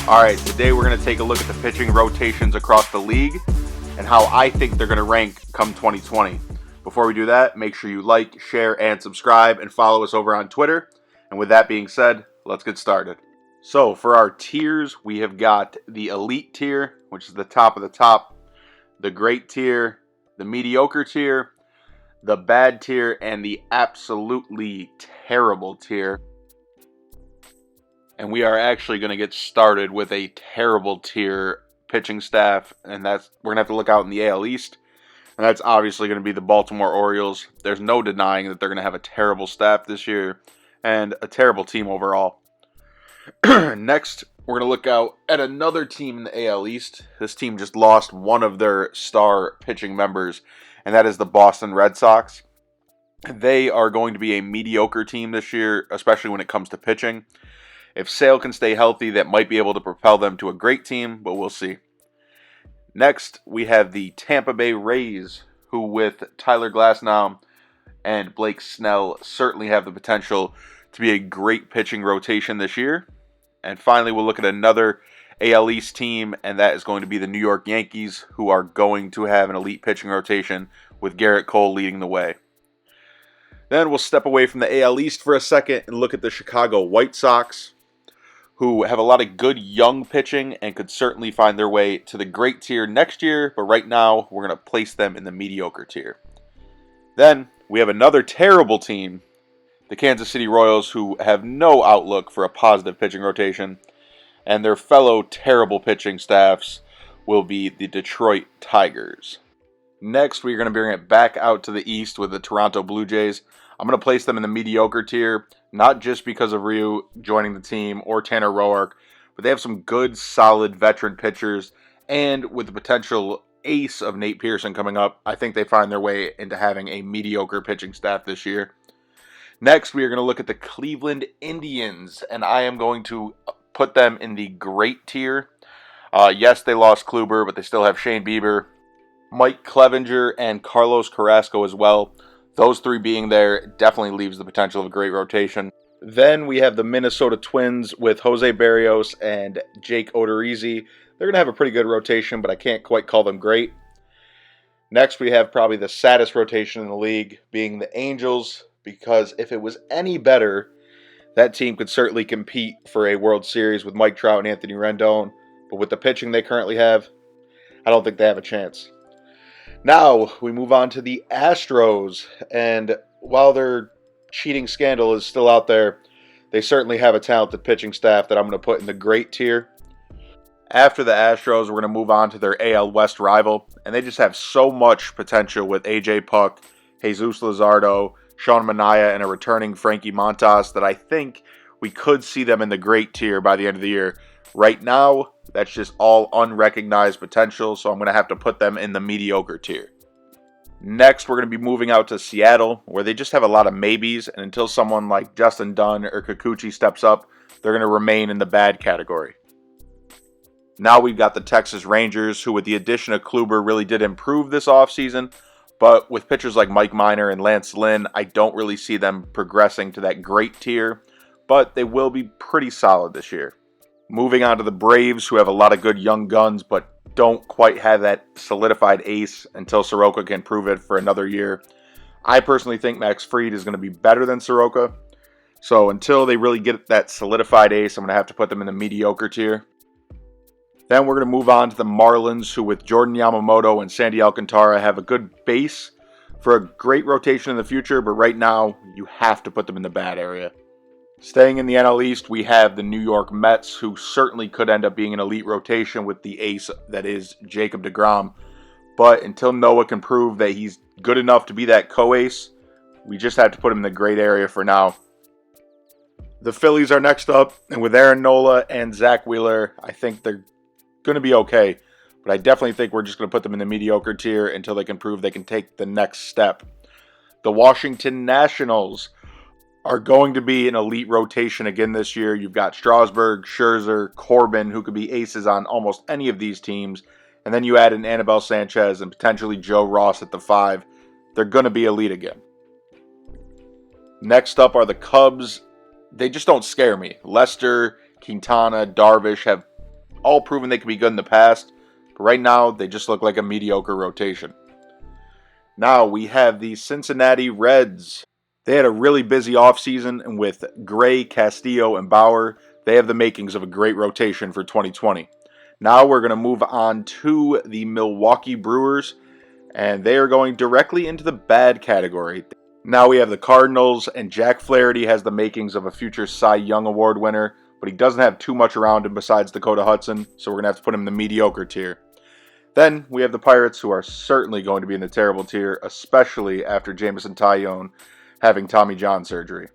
Alright, today we're going to take a look at the pitching rotations across the league and how I think they're going to rank come 2020. Before we do that, make sure you like, share, and subscribe, and follow us over on Twitter. And with that being said, let's get started. So, for our tiers, we have got the Elite tier, which is the top of the top, the Great tier, the Mediocre tier, the Bad tier, and the Absolutely Terrible tier. And we are actually going to get started with a terrible tier pitching staff, and we're going to have to look out in the AL East, and that's obviously going to be the Baltimore Orioles. There's no denying that they're going to have a terrible staff this year and a terrible team overall. Next, we're going to look out at another team in the AL East. This team just lost one of their star pitching members, and that is the Boston Red Sox. They are going to be a mediocre team this year, especially when it comes to pitching. If Sale can stay healthy, that might be able to propel them to a great team, but we'll see. Next, we have the Tampa Bay Rays, who with Tyler Glasnow and Blake Snell certainly have the potential to be a great pitching rotation this year. And finally, we'll look at another AL East team, and that is going to be the New York Yankees, who are going to have an elite pitching rotation with Garrett Cole leading the way. Then we'll step away from the AL East for a second and look at the Chicago White Sox, who have a lot of good young pitching and could certainly find their way to the great tier next year, but right now we're going to place them in the mediocre tier. Then we have another terrible team, the Kansas City Royals, who have no outlook for a positive pitching rotation, and their fellow terrible pitching staffs will be the Detroit Tigers. Next, we're going to bring it back out to the East with the Toronto Blue Jays. I'm going to place them in the mediocre tier, not just because of Ryu joining the team or Tanner Roark, but they have some good, solid veteran pitchers, and with the potential ace of Nate Pearson coming up, I think they find their way into having a mediocre pitching staff this year. Next, we are going to look at the Cleveland Indians, and I am going to put them in the great tier. Yes, they lost Kluber, but they still have Shane Bieber, Mike Clevenger, and Carlos Carrasco as well. Those three being there definitely leaves the potential of a great rotation. Then we have the Minnesota Twins with Jose Barrios and Jake Odorizzi. They're going to have a pretty good rotation, but I can't quite call them great. Next, we have probably the saddest rotation in the league, being the Angels, because if it was any better, that team could certainly compete for a World Series with Mike Trout and Anthony Rendon. But with the pitching they currently have, I don't think they have a chance. Now, we move on to the Astros, and while their cheating scandal is still out there, they certainly have a talented pitching staff that I'm going to put in the great tier. After the Astros, we're going to move on to their AL West rival, and they just have so much potential with AJ Puk, Jesus Luzardo, Sean Manaea, and a returning Frankie Montas that I think we could see them in the great tier by the end of the year. Right now, that's just all unrecognized potential, so I'm going to have to put them in the mediocre tier. Next, we're going to be moving out to Seattle, where they just have a lot of maybes, and until someone like Justin Dunn or Kikuchi steps up, they're going to remain in the bad category. Now we've got the Texas Rangers, who with the addition of Kluber really did improve this offseason, but with pitchers like Mike Minor and Lance Lynn, I don't really see them progressing to that great tier, but they will be pretty solid this year. Moving on to the Braves, who have a lot of good young guns, but don't quite have that solidified ace until Soroka can prove it for another year. I personally think Max Fried is going to be better than Soroka. So until they really get that solidified ace, I'm going to have to put them in the mediocre tier. Then we're going to move on to the Marlins, who with Jordan Yamamoto and Sandy Alcantara have a good base for a great rotation in the future, but right now you have to put them in the bad area. Staying in the NL East, we have the New York Mets, who certainly could end up being an elite rotation with the ace that is Jacob deGrom. But until Noah can prove that he's good enough to be that co-ace, we just have to put him in the great area for now. The Phillies are next up, and with Aaron Nola and Zach Wheeler, I think they're going to be okay. But I definitely think we're just going to put them in the mediocre tier until they can prove they can take the next step. The Washington Nationals are going to be an elite rotation again this year. You've got Strasburg, Scherzer, Corbin, who could be aces on almost any of these teams. And then you add in Anibal Sanchez and potentially Joe Ross at the 5. They're going to be elite again. Next up are the Cubs. They just don't scare me. Lester, Quintana, Darvish have all proven they can be good in the past, but right now they just look like a mediocre rotation. Now we have the Cincinnati Reds. They had a really busy offseason, and with Gray, Castillo, and Bauer, they have the makings of a great rotation for 2020. Now we're going to move on to the Milwaukee Brewers, and they are going directly into the bad category. Now we have the Cardinals, and Jack Flaherty has the makings of a future Cy Young Award winner, but he doesn't have too much around him besides Dakota Hudson, so we're going to have to put him in the mediocre tier. Then we have the Pirates, who are certainly going to be in the terrible tier, especially after Jameson Taillon having Tommy John surgery.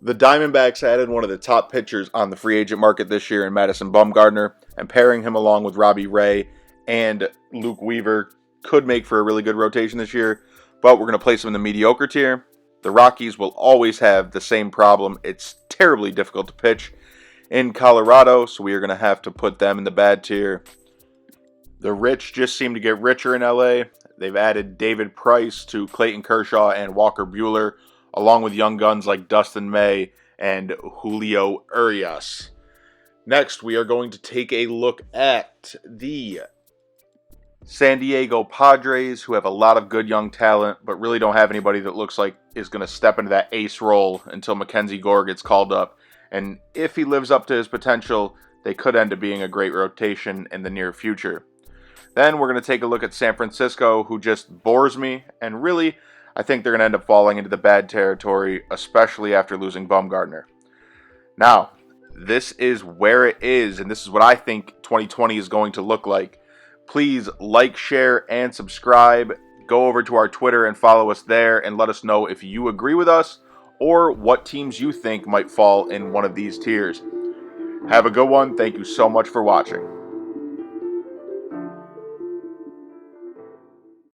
The Diamondbacks added one of the top pitchers on the free agent market this year in Madison Bumgarner, and pairing him along with Robbie Ray and Luke Weaver could make for a really good rotation this year, but we're going to place him in the mediocre tier. The Rockies will always have the same problem. It's terribly difficult to pitch in Colorado, so we are going to have to put them in the bad tier. The rich just seem to get richer in LA. They've added David Price to Clayton Kershaw and Walker Buehler, along with young guns like Dustin May and Julio Urias. Next, we are going to take a look at the San Diego Padres, who have a lot of good young talent, but really don't have anybody that looks like is going to step into that ace role until Mackenzie Gore gets called up. And if he lives up to his potential, they could end up being a great rotation in the near future. Then we're going to take a look at San Francisco, who just bores me, and really, I think they're going to end up falling into the bad territory, especially after losing Bumgarner. Now, this is where it is, and this is what I think 2020 is going to look like. Please like, share, and subscribe. Go over to our Twitter and follow us there, and let us know if you agree with us or what teams you think might fall in one of these tiers. Have a good one. Thank you so much for watching.